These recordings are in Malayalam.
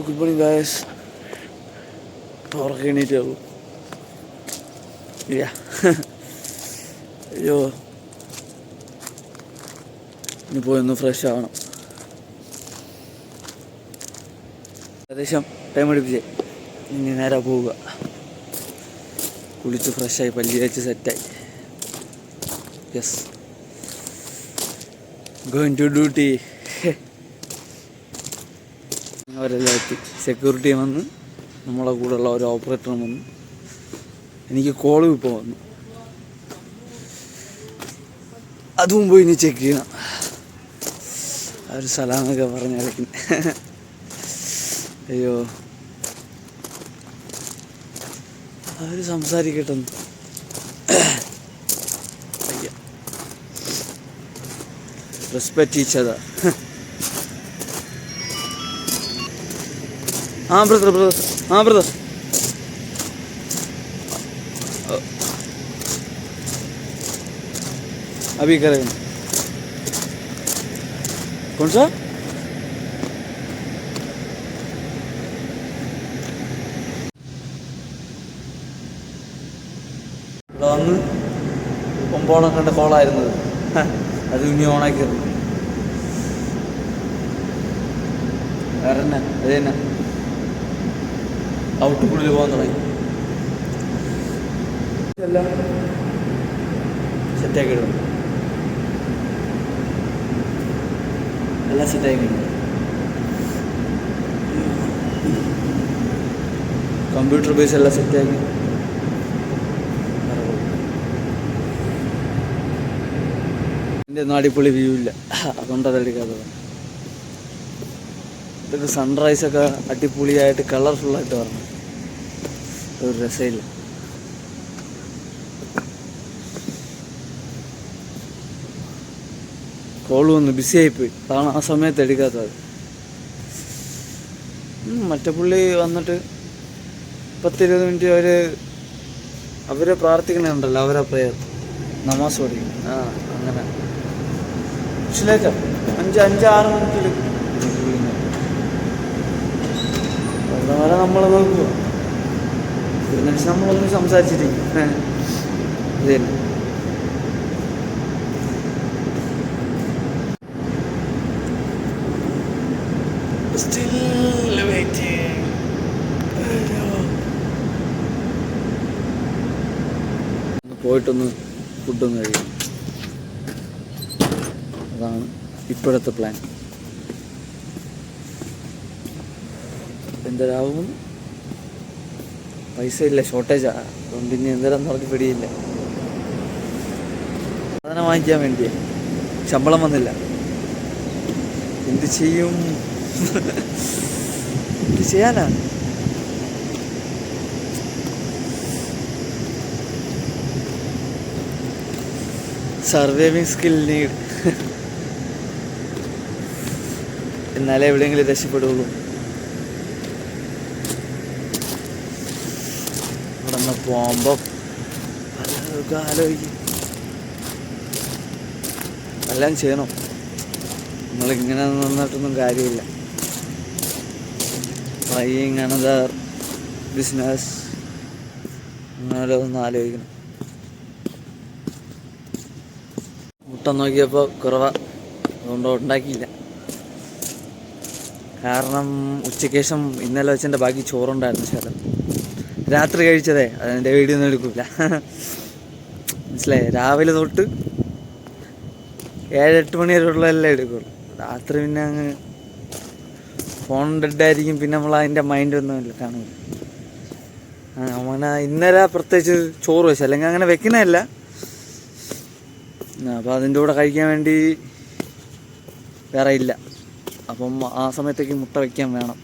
Good morning guys. ഉറക്കം എണീറ്റേ ഉള്ളൂ. അയ്യോ, ഇനി പോയി ഒന്ന് ഫ്രഷ് ആവണം. ഏകദേശം ടൈം എടുപ്പിച്ചേ. ഇനി നേരെ പോവുക. കുളിച്ച് ഫ്രഷായി പല്ലി വെച്ച് സെറ്റായി. Yes, going to duty. അവരെല്ലാം എത്തി. സെക്യൂരിറ്റി വന്ന്, നമ്മളെ കൂടെയുള്ള ഒരു ഓപ്പറേറ്ററും വന്നു. എനിക്ക് കോളും ഇപ്പോൾ വന്നു. അതും പോയി ഇനി ചെക്ക് ചെയ്യണം. ആ ഒരു സലാമൊക്കെ പറഞ്ഞിറക്കുന്നു. അയ്യോ, അവർ സംസാരിക്കട്ടെ. Respect each other. brother. Brother. अभी करेंगे. कौन सा? ഒന്ന് ഒമ്പോണം കണ്ട കോളായിരുന്നത്. അത് ഇനി ഓണാക്കിയിരുന്നു. വേറെ തന്നെ അത് തന്നെ ഔട്ടുക്കുള്ളിൽ പോകാൻ തുടങ്ങി. എല്ലാം സെറ്റാക്കി ഇടുന്നു. എല്ലാം സെറ്റാക്കി. കമ്പ്യൂട്ടർ ബേസ് എല്ലാം സെറ്റാക്കി. എൻ്റെ ഒന്നും അടിപൊളി വ്യൂ ഇല്ല, അതുകൊണ്ട് അതെടുക്കാത്തത്. ഇതൊക്കെ സൺറൈസൊക്കെ അടിപൊളിയായിട്ട് കളർഫുള്ളായിട്ട് പറഞ്ഞു. ഒരു രസമില്ല. കോള് വന്നു, ബിസി ആയിപ്പോയി. അതാണ് ആ സമയത്ത് എടുക്കാത്തത്. മറ്റേ പുള്ളി വന്നിട്ട് 10-20 മിനിറ്റ് അവരെ പ്രാർത്ഥിക്കണുണ്ടല്ലോ, അവരെ പ്രയർ നമാസ് പഠിക്കും. അങ്ങനെ പക്ഷേ 5-6 മിനിറ്റിൽ വരെ നമ്മൾ നോക്കുക. ഒരു മനുഷ്യൻ നമ്മളൊന്ന് സംസാരിച്ചിരിക്കും. ഇത് തന്നെ. പോയിട്ടൊന്ന് ഫുഡൊന്ന് കഴിയും. അതാണ് ഇപ്പോഴത്തെ പ്ലാൻ. എന്തരാവും, പൈസ ഇല്ല, ഷോർട്ടേജാ. അതുകൊണ്ട് ഇനി എന്തരാന്ന് പറഞ്ഞ് പിടിയില്ല. സാധനം വാങ്ങിക്കാൻ വേണ്ടിയാ. ശമ്പളം വന്നില്ല. എന്ത് ചെയ്യും? എന്ത് ചെയ്യാനാ? Surviving skill need. എന്നാലേ എവിടെയെങ്കിലും രക്ഷപ്പെടുള്ളൂ. അവിടെ നിന്ന് പോകുമ്പോൾ പലതൊക്കെ ആലോചിക്കും. എല്ലാം ചെയ്യണം. നമ്മളിങ്ങനെ നിന്നിട്ടൊന്നും കാര്യമില്ല. ട്രൈയിങ് അനദർ ബിസിനസ്, അങ്ങനെ ഒന്ന് ആലോചിക്കണം. മുട്ട നോക്കിയപ്പോൾ കുറവാ, അതുകൊണ്ട് ഉണ്ടാക്കിയില്ല. കാരണം ഉച്ചയ്ക്ക് ശേഷം ഇന്നലെ വെച്ചതിൻ്റെ ബാക്കി ചോറുണ്ടായിരുന്നു. ശകലം രാത്രി കഴിച്ചതേ, അതിൻ്റെ വീഡിയോ ഒന്നും എടുക്കില്ല. മനസ്സിലായി? രാവിലെ തൊട്ട് 7-8 മണി വരെയുള്ളതെല്ലാം എടുക്കുള്ളൂ. രാത്രി പിന്നെ അങ്ങ് ഫോൺ ഡെഡായിരിക്കും. പിന്നെ നമ്മൾ അതിൻ്റെ മൈൻഡൊന്നുമില്ല, കാണില്ല. അങ്ങനെ ഇന്നലെ പ്രത്യേകിച്ച് ചോറ് വെച്ചു, അല്ലെങ്കിൽ അങ്ങനെ വെക്കുന്നതല്ല. അപ്പോൾ അതിൻ്റെ കൂടെ കഴിക്കാൻ വേണ്ടി വേറെ ഇല്ല. അപ്പം ആ സമയത്തേക്ക് മുട്ട വയ്ക്കാൻ വേണം.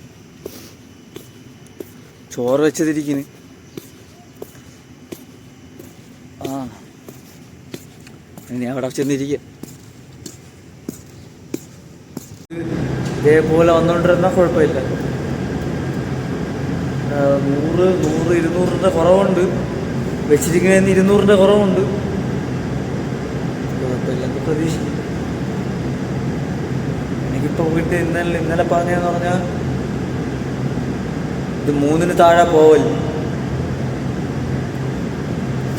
ചോറ് വെച്ചതിരിക്കുന്നു. ഇനി അവിടെ ചെന്നിരിക്കുക. ഇതേപോലെ വന്നുകൊണ്ടിരുന്നാൽ കുഴപ്പമില്ല. 100-200 കുറവുണ്ട്. വെച്ചിരിക്കുന്നതിന് 200 കുറവുണ്ട്. കുഴപ്പമില്ലെന്ന് പ്രതീക്ഷിക്കും. എനിക്കിപ്പോൾ പോയിട്ട് ഇന്നലെ പറഞ്ഞതെന്ന് പറഞ്ഞാൽ ഇത് 3 താഴെ പോവല്ല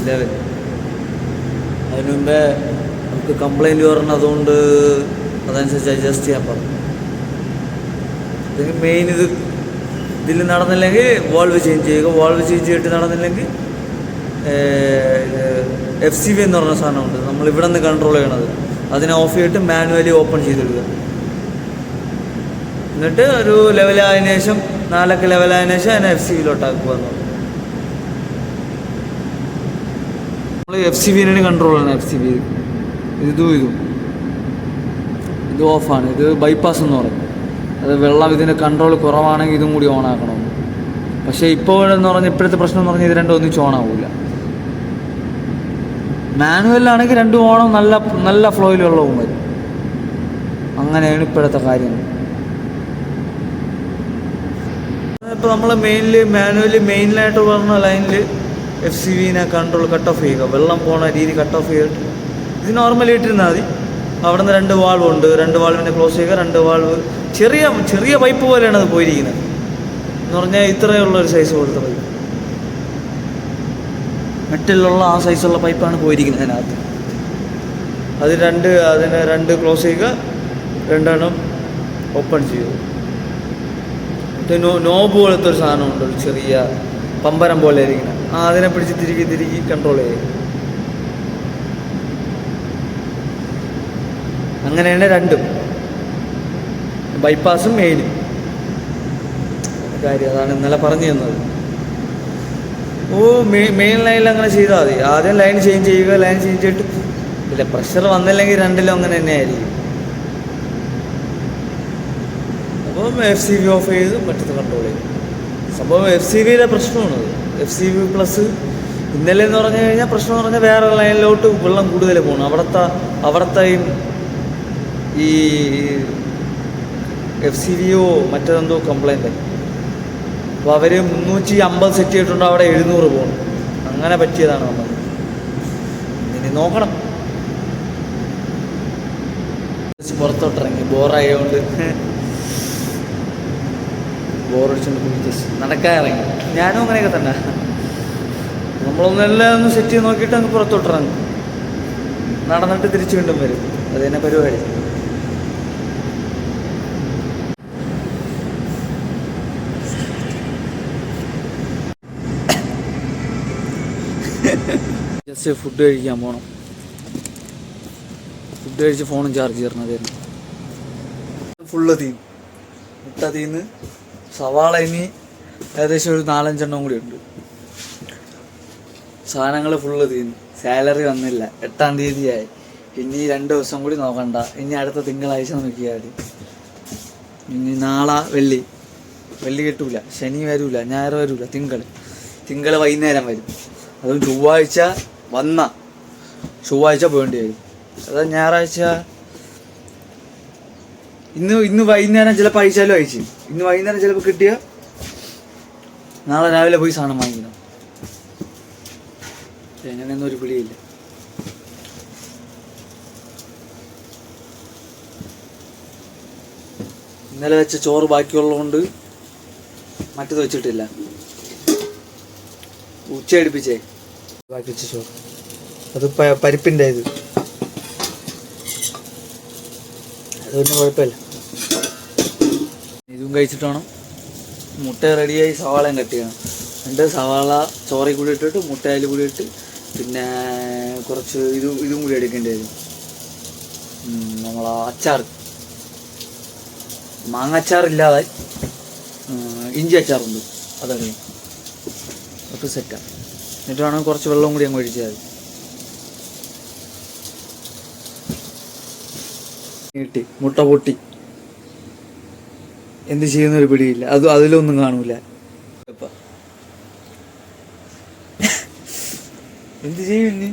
ലെവൽ. അതിന് മുമ്പേ നമുക്ക് കംപ്ലൈൻറ്റ് പറഞ്ഞത്, അതുകൊണ്ട് അതനുസരിച്ച് അഡ്ജസ്റ്റ് ചെയ്യാൻ പറഞ്ഞു. ഇതിന് മെയിൻ ഇതിൽ നടന്നില്ലെങ്കിൽ വാൾവ് ചേഞ്ച് ചെയ്യുക. വാൾവ് ചേഞ്ച് ചെയ്തിട്ട് നടന്നില്ലെങ്കിൽ FCV എന്ന് പറഞ്ഞ സാധനമുണ്ട്, നമ്മൾ ഇവിടെ നിന്ന് കൺട്രോൾ ചെയ്യണത്. അതിനെ ഓഫ് ചെയ്തിട്ട് മാനുവലി ഓപ്പൺ ചെയ്തിടുക. എന്നിട്ട് ഒരു ലെവലായതിനു ശേഷം 4 ലെവലായതിനു ശേഷം അതിനെ FCVയിലോട്ടാക്കുക എന്ന് പറഞ്ഞു. നമ്മൾ FCVനെ കൺട്രോൾ ചെയ്യണം. FCV ഇത് ഓഫാണ്. ഇത് ബൈപ്പാസ് എന്ന് പറയും. അത് വെള്ളം ഇതിൻ്റെ കൺട്രോൾ കുറവാണെങ്കിൽ ഇതും കൂടി ഓൺ ആക്കണം. പക്ഷേ ഇപ്പോഴെന്ന് പറഞ്ഞാൽ ഇപ്പോഴത്തെ പ്രശ്നം എന്ന് പറഞ്ഞാൽ ഇത് രണ്ടും ഒന്നിച്ച് ഓണാവില്ല. മാനുവലിലാണെങ്കിൽ രണ്ടും ഓണം നല്ല ഫ്ലോയിൽ വെള്ളവും വരും. അങ്ങനെയാണ് ഇപ്പോഴത്തെ കാര്യങ്ങൾ. ഇപ്പോൾ നമ്മൾ മാനുവലി മെയിനിലായിട്ട് പറഞ്ഞ ലൈനിൽ FCVനെ കൺട്രോൾ കട്ട് ഓഫ് ചെയ്യുക. വെള്ളം പോണ രീതി കട്ട് ഓഫ് ചെയ്തിട്ട് ഇത് നോർമലി ഇട്ടിരുന്നാൽ മതി. അവിടെ നിന്ന് 2 വാൾവ് ഉണ്ട്. 2 വാൾവിനെ ക്ലോസ് ചെയ്യുക. 2 വാൾവ് ചെറിയ പൈപ്പ് പോലെയാണ് അത് പോയിരിക്കുന്നത്. എന്ന് പറഞ്ഞാൽ ഇത്രയുള്ളൊരു സൈസ് കൊടുത്ത പൈപ്പ്, മെറ്റലിലുള്ള ആ സൈസുള്ള പൈപ്പാണ് പോയിരിക്കുന്നത് അതിനകത്ത്. അതിനെ 2 ക്ലോസ് ചെയ്യുക, 2 ഓപ്പൺ ചെയ്യുക. നോബ് പോലത്തെ ഒരു സാധനമുണ്ട്, ഒരു ചെറിയ പമ്പരം പോലെ ഇരിക്കുന്നത്. അതിനെ പിടിച്ച് തിരികെ കൺട്രോൾ ചെയ്യുക. അങ്ങനെയാണ് രണ്ടും, ബൈപ്പാസും മെയിനും കാര്യം. അതാണ് ഇന്നലെ പറഞ്ഞു തന്നത്. മെയിൻ ലൈനിൽ അങ്ങനെ ചെയ്താൽ മതി. ആദ്യം ലൈൻ ചേഞ്ച് ചെയ്യുക. ലൈൻ ചേഞ്ച് ചെയ്തിട്ട് ഇല്ല, പ്രഷർ വന്നില്ലെങ്കിൽ രണ്ടിലും അങ്ങനെ തന്നെ ആയിരിക്കും. അപ്പം FCV ഓഫ് ചെയ്ത് മറ്റത് കൺട്രോൾ ചെയ്യും. സംഭവം FCVയിലെ പ്രശ്നമാണത്. FCV പ്ലസ് ഇന്നലെ എന്ന് പറഞ്ഞു കഴിഞ്ഞാൽ പ്രശ്നം എന്ന് പറഞ്ഞാൽ വേറെ ലൈനിലോട്ട് വെള്ളം കൂടുതൽ പോകണം. അവിടത്തെയും ഈ FCVയോ മറ്റേതെന്തോ കംപ്ലൈൻ്റ്. അപ്പോൾ അവർ 350 സെറ്റ് ചെയ്തിട്ടുണ്ട്, അവിടെ 700 പോകണം. അങ്ങനെ പറ്റിയതാണ് നമ്മൾ. ഇനി നോക്കണം. പുറത്തോട്ടിറങ്ങി ബോറായതുകൊണ്ട് ബോറടിച്ചുകൊണ്ട് നടക്കാൻ ഇറങ്ങി. ഞാനും അങ്ങനെയൊക്കെ തന്നെ. നമ്മളൊന്നെല്ലാം ഒന്ന് സെറ്റ് ചെയ്ത് നോക്കിയിട്ട് അങ്ങ് പുറത്തോട്ടിറങ്ങും. നടന്നിട്ട് തിരിച്ചു വീണ്ടും വരും. അത് തന്നെ പരിപാടി. ജസ്റ്റ് ഫുഡ് കഴിക്കാൻ പോകണം. ഫുഡ് കഴിച്ച് ഫോണും ചാർജ് ചെയ്യണതായിരുന്നു. ഫുള്ള് മുട്ട തീന്ന് സവാള ഇനി ഏകദേശം ഒരു 4-5 കൂടി ഉണ്ട്. സാധനങ്ങൾ ഫുള്ള് തീന്ന്. സാലറി വന്നില്ല, 8-ാം തീയതിയായി. ഇനി 2 ദിവസം കൂടി നോക്കണ്ട. ഇനി അടുത്ത തിങ്കളാഴ്ച നോക്കിയാൽ മതി. ഇനി നാളെ വെള്ളി കിട്ടൂല, ശനി വരൂല, ഞായർ വരൂല, തിങ്കൾ വൈകുന്നേരം വരും. അതും ചൊവ്വാഴ്ച പോകേണ്ടി വരും. അതാ ഞായറാഴ്ച ഇന്ന് വൈകുന്നേരം ചിലപ്പോൾ അയച്ചാലും അയച്ചു. ഇന്ന് വൈകുന്നേരം ചിലപ്പോൾ കിട്ടിയ നാളെ രാവിലെ പോയി സാധനം വാങ്ങിക്കണം. എങ്ങനെയൊന്നും ഒരു പിടിയില്ല. ഇന്നലെ വെച്ച ചോറ് ബാക്കിയുള്ളതുകൊണ്ട് മറ്റത് വെച്ചിട്ടില്ല. ഉച്ച അടുപ്പിച്ചേ ബാക്കി വെച്ച ചോറ്, അത് പരിപ്പിൻ്റെ അതൊന്നും കുഴപ്പമില്ല. ഇതും കഴിച്ചിട്ട് വേണം. മുട്ട റെഡിയായി, സവാളയും കട്ട് ചെയ്യണം. 2 സവാള ചോറിൽ കൂടി ഇട്ടിട്ട് മുട്ടയിൽ കൂടി ഇട്ട് പിന്നെ കുറച്ച് ഇതും കൂടി എടുക്കേണ്ടി വരും. നമ്മളാ അച്ചാർ, മാങ്ങ അച്ചാറില്ലാതെ ഇഞ്ചി അച്ചാറുണ്ട്, അതറിയാം. അപ്പോൾ സെറ്റാണ്. എന്നിട്ട് വേണം കുറച്ച് വെള്ളം കൂടി അങ്ങ് ഒഴിച്ചാൽ മതി. മുട്ട പൊട്ടി എന്ത് ചെയ്യുന്നൊരു പിടിയില്ല. അതിലൊന്നും കാണൂല. എന്ത് ചെയ്യും ഇനി?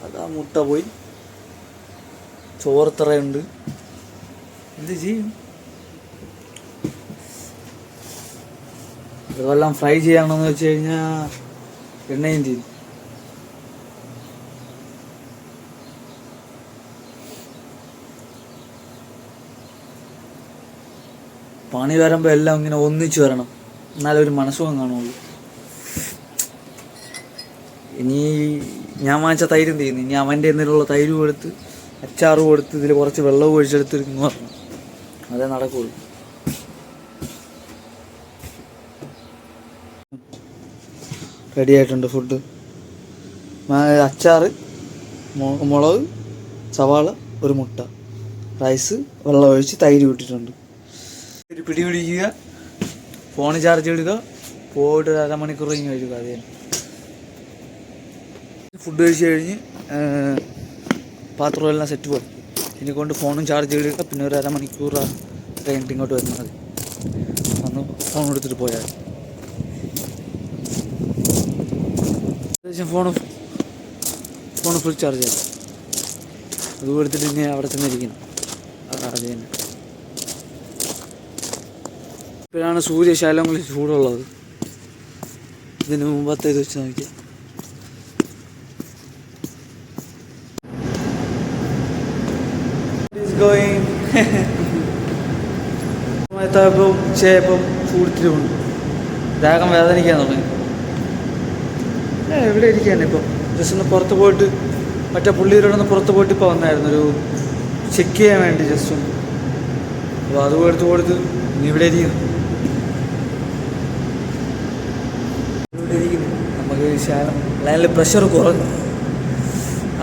അതാ മുട്ട പോയി, ചോറത്രയുണ്ട്. എന്ത് ചെയ്യും? ഇതെല്ലാം ഫ്രൈ ചെയ്യണമെന്ന് വെച്ച് കഴിഞ്ഞാൽ എണ്ണയും തീരും. പണി വരുമ്പോൾ എല്ലാം ഇങ്ങനെ ഒന്നിച്ച് വരണം, എന്നാലേ ഒരു മനസ്സുഖം കാണുള്ളൂ. ഇനി ഞാൻ വാങ്ങിച്ച തൈരും തീരുന്നു. ഇനി അവൻ്റെ എന്തെങ്കിലുള്ള തൈര് കൊടുത്ത് അച്ചാറ് കൊടുത്ത് ഇതിൽ കുറച്ച് വെള്ളവും ഒഴിച്ചെടുത്ത് ഇങ്ങ് വരണം. അതേ നടക്കുള്ളൂ. റെഡി ആയിട്ടുണ്ട് ഫുഡ്. അച്ചാറ്, മുളക്, സവാള, ഒരു മുട്ട, റൈസ്, വെള്ളം ഒഴിച്ച് തൈര് വിട്ടിട്ടുണ്ട്. ഒരു പിടി പിടിക്കുക, ഫോൺ ചാർജ് ഇടുക, പോയിട്ട് ഒരു അരമണിക്കൂർ കഴിഞ്ഞ് വരിക. അത് തന്നെ. ഫുഡ് കഴിച്ച് കഴിഞ്ഞ് പാത്രമെല്ലാം സെറ്റ് പോയി. ഇനി കൊണ്ട് ഫോണും ചാർജ് ഇടുക. പിന്നെ ഒരു അരമണിക്കൂർ കഴിഞ്ഞിട്ട് ഇങ്ങോട്ട് വരുന്നത് മതി. വന്ന് ഫോൺ എടുത്തിട്ട് പോയാൽ ഏകദേശം ഫോൺ ഫുൾ ചാർജ് ആയി. അത് കൊടുത്തിട്ട് ഇനി അവിടെ ചെന്നിരിക്കണം. അത് തന്നെ. ഇപ്പോഴാണ് സൂര്യശാലങ്ങളിൽ ചൂടുള്ളത്. ഇതിന് മുമ്പത്തെ ഇത് വെച്ച് നോക്കിയാൽ സമയത്തായപ്പോൾ ഉച്ചയായപ്പം ചൂടിത്തിരിവുണ്ട്. ദാഹം വേദനിക്കാൻ തുടങ്ങി. എവിടെ ഇരിക്കാനിപ്പം ജസ്റ്റ് ഒന്ന് പുറത്ത് പോയിട്ട് മറ്റേ പുള്ളിയിലൊന്ന് പുറത്ത് പോയിട്ട് ഇപ്പോൾ വന്നായിരുന്നു ഒരു ചെക്ക് ചെയ്യാൻ വേണ്ടി ജസ്റ്റ് ഒന്ന്. അപ്പോൾ അത് കൊടുത്ത് ഇനി ഇവിടെ ഇരിക്കുന്നു. നമുക്ക് ശാലം അല്ലെങ്കിൽ പ്രഷർ കുറഞ്ഞു.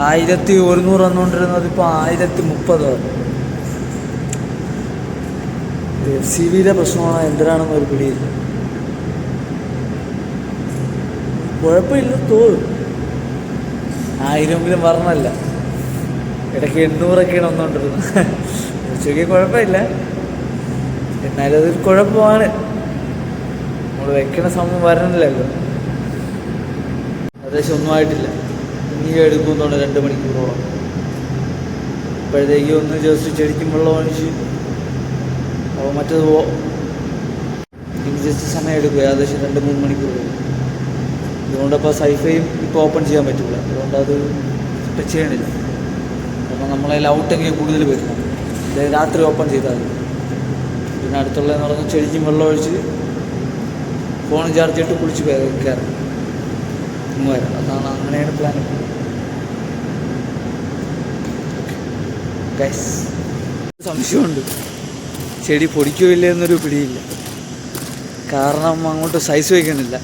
1100 വന്നുകൊണ്ടിരുന്നത് ഇപ്പോൾ 1030 FCVയുടെ പ്രശ്നമാണോ എന്തിനാണെന്ന് ഒരു പിടിയില്ല. കുഴപ്പമില്ല തോന്നും. 1000 പറഞ്ഞല്ല, ഇടയ്ക്ക് 800 വന്നുകൊണ്ടിരുന്നത്. ഉച്ചയ്ക്ക് കുഴപ്പമില്ല, എന്നാലും അതൊരു കുഴപ്പമാണ്. നമ്മൾ വെക്കണ സമയം വരണില്ലല്ലോ. ഏകദേശം ഒന്നും ആയിട്ടില്ല. ഇനി എടുക്കുന്നുണ്ട് 2 മണിക്കൂറോളം. അപ്പോഴത്തേക്ക് ഒന്ന് ജസ്റ്റ് ചെടിക്കും വെള്ളം ഒഴിച്ച് അപ്പോൾ മറ്റേത് ഇനി ജസ്റ്റ് സമയം എടുക്കും. ഏകദേശം 2-3 മണിക്കൂർ. അതുകൊണ്ടപ്പോൾ സൈഫയും ഇപ്പോൾ ഓപ്പൺ ചെയ്യാൻ പറ്റില്ല. അതുകൊണ്ട് അത് ടച്ച് ചെയ്യണില്ല. കാരണം നമ്മളെ ഔട്ടെങ്കിലും കൂടുതൽ വരുന്നു. രാത്രി ഓപ്പൺ ചെയ്താൽ മതി. പിന്നെ അടുത്തുള്ളതെന്ന് പറഞ്ഞാൽ ചെടിക്കും വെള്ളം ഒഴിച്ച് ഫോൺ ചാർജ് ചെയ്തിട്ട് കുളിച്ച് കയറാം വരാം. അതാണ്, അങ്ങനെയാണ് പ്ലാൻ. ഗൈസ്, സംശയമുണ്ട് ചെടി പൊടിക്കില്ല എന്നൊരു പിടിയില്ല. കാരണം അങ്ങോട്ട് സൈസ് വയ്ക്കുന്നില്ല.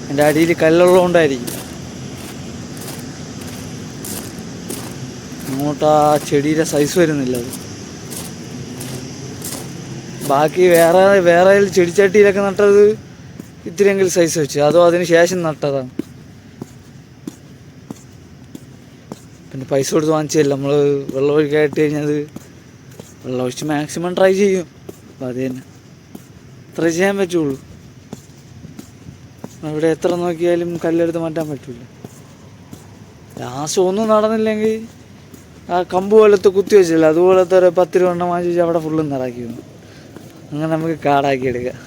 എൻ്റെ അടിയിൽ കല്ലുള്ളതുകൊണ്ടായിരിക്കും അങ്ങോട്ട് ആ ചെടിയുടെ സൈസ് വരുന്നില്ല. അത് ബാക്കി വേറെ ചെടിച്ചട്ടിയിലൊക്കെ നട്ടത് ഇത്തിരിയെങ്കിലും സൈസ് വെച്ച്, അതോ അതിന് ശേഷം നട്ടതാണ്. പിന്നെ പൈസ കൊടുത്ത് വാങ്ങിച്ചതല്ല. നമ്മൾ വെള്ളം ഒഴിക്കായിട്ട് കഴിഞ്ഞാൽ വെള്ളം ഒഴിച്ച് മാക്സിമം ട്രൈ ചെയ്യും. അപ്പോൾ അത് തന്നെ ട്രൈ ചെയ്യാൻ പറ്റുള്ളൂ. ഇവിടെ എത്ര നോക്കിയാലും കല്ലെടുത്ത് മാറ്റാൻ പറ്റില്ല. ലാസ്റ്റ് ഒന്നും നടന്നില്ലെങ്കിൽ ആ കമ്പ് പോലത്തെ കുത്തി വെച്ചില്ല, അതുപോലത്തെ ഒരു 10 രൂപ എണ്ണം വാങ്ങിച്ച് അവിടെ ഫുള്ളും നിറക്കി വന്നു. അങ്ങനെ നമുക്ക് കാടാക്കി എടുക്കാം.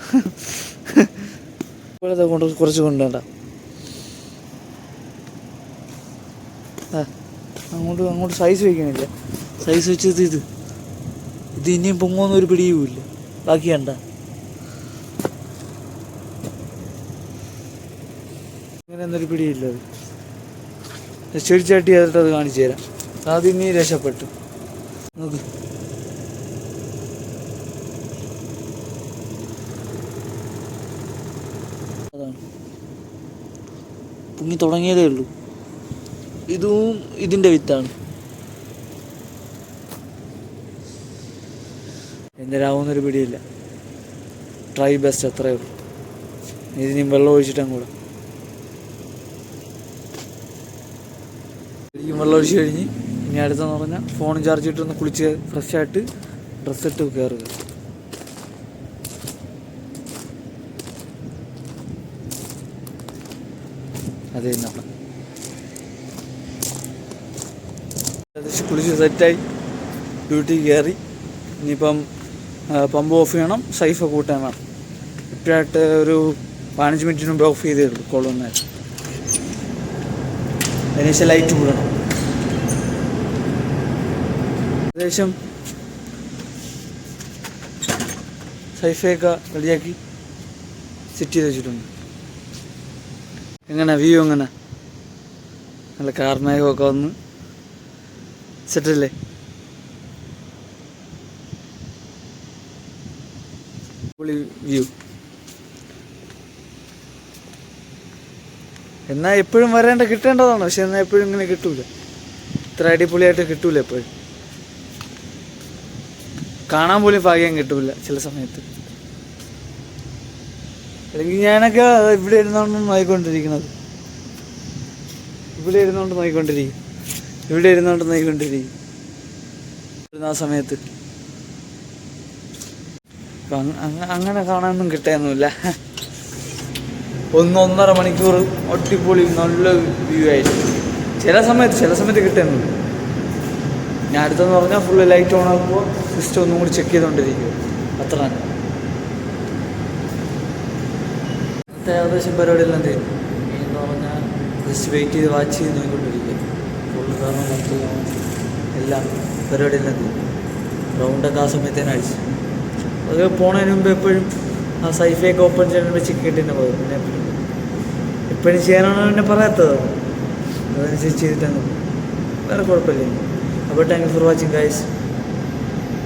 ഇപ്പോഴത്തെ കുറച്ച് കൊണ്ടുവേണ്ട അങ്ങോട്ട് സൈസ് വയ്ക്കണില്ല. സൈസ് വെച്ചത് ഇത് ഇനിയും പൊങ്ങുന്നൊരു പിടിയുമില്ല. ബാക്കി വേണ്ട. അങ്ങനെയൊന്നൊരു പിടിയില്ല. അത് ചെടിച്ചാട്ടി അതിട്ട് അത് കാണിച്ചു തരാം. അത് ഇനി രക്ഷപ്പെട്ടു. നോക്ക്, അതാണ് പൊങ്ങി തുടങ്ങിയതേ ഉള്ളൂ. ഇതും ഇതിൻ്റെ വിത്താണ്. എന്തിനാവുന്നൊരു പിടിയില്ല. ട്രൈ ബെസ്റ്റ്, അത്രയേ ഉള്ളൂ. ഇതിനും വെള്ളം ഒഴിച്ചിട്ടും കൂടെ വെള്ളം ഒഴിച്ച് കഴിഞ്ഞ് ഇനി അടുത്തെന്ന് പറഞ്ഞാൽ ഫോൺ ചാർജ് ഇട്ടൊന്ന് കുളിച്ച് ഫ്രഷായിട്ട് ഡ്രസ്സിട്ട് കയറുക. അത് തന്നെ ഏകദേശം കുളിച്ച് സെറ്റായി ഡ്യൂട്ടി കയറി. ഇനിയിപ്പം പമ്പ് ഓഫ് ചെയ്യണം, സൈഫ് കൂട്ടാൻ വേണം. ഇപ്പോഴായിട്ട് ഒരു 15 മിനിറ്റിന് മുമ്പ് ഓഫ് ചെയ്തേ ഉള്ളൂ കൊള്ളുന്ന. അതിനുശേഷം ലൈറ്റ് കൂടണം. ഏകദേശം സൈഫയൊക്കെ റെഡിയാക്കി സെറ്റ് ചെയ്ത് വെച്ചിട്ടുണ്ട്. എങ്ങനെ വ്യൂ എങ്ങനെ? നല്ല കാർമേഘമൊക്കെ വന്ന് സെറ്റല്ലേ? വ്യൂ. എന്നാൽ എപ്പോഴും കിട്ടേണ്ടതാണ്, പക്ഷെ എന്നാൽ എപ്പോഴും ഇങ്ങനെ കിട്ടൂല, ഇത്ര അടിപൊളിയായിട്ട് കിട്ടൂല. എപ്പോഴും കാണാൻ പോലും ഭാഗ്യം കിട്ടൂല ചില സമയത്ത്. അല്ലെങ്കിൽ ഞാനൊക്കെ ഇവിടെ ഇരുന്നോണ്ട് നോക്കിക്കൊണ്ടിരിക്കും, ആ സമയത്ത്. അങ്ങനെ കാണാനൊന്നും കിട്ടാനൊന്നുമില്ല. 1-1.5 മണിക്കൂർ അടിപൊളി നല്ല വ്യൂ ആയിരിക്കും ചില സമയത്ത് കിട്ടുന്നുണ്ട്. ഞാൻ അടുത്തെന്ന് പറഞ്ഞാൽ ഫുള്ള് ലൈറ്റ് ഓൺ ആക്കുമ്പോൾ സിസ്റ്റം ഒന്നും കൂടി ചെക്ക് ചെയ്തുകൊണ്ടിരിക്കുക, അത്ര തന്നെ. ഏകദേശം പരിപാടിയെല്ലാം തീരും. എന്ന് പറഞ്ഞാൽ ജസ്റ്റ് വെയിറ്റ് ചെയ്ത് വാച്ച് ചെയ്ത് നോക്കിക്കൊണ്ടിരിക്കുക ഫുള്ള്, കാരണം എല്ലാം പരിപാടിയെല്ലാം തീരും. റൗണ്ടൊക്കെ ആ സമയത്തേനും അടിച്ചു. അത് പോണതിന് മുമ്പ് എപ്പോഴും ആ സൈഫയൊക്കെ ഓപ്പൺ ചെയ്യാൻ ചെക്ക് ചെയ്തിട്ട് പോയത്. പിന്നെ എപ്പോഴും ചെയ്യാനാണ് പിന്നെ പറയാത്തത്, അതനുസരിച്ച് ചെയ്തിട്ടങ്ങ് വേറെ കുഴപ്പമില്ല. അപ്പോൾ thank you for watching guys.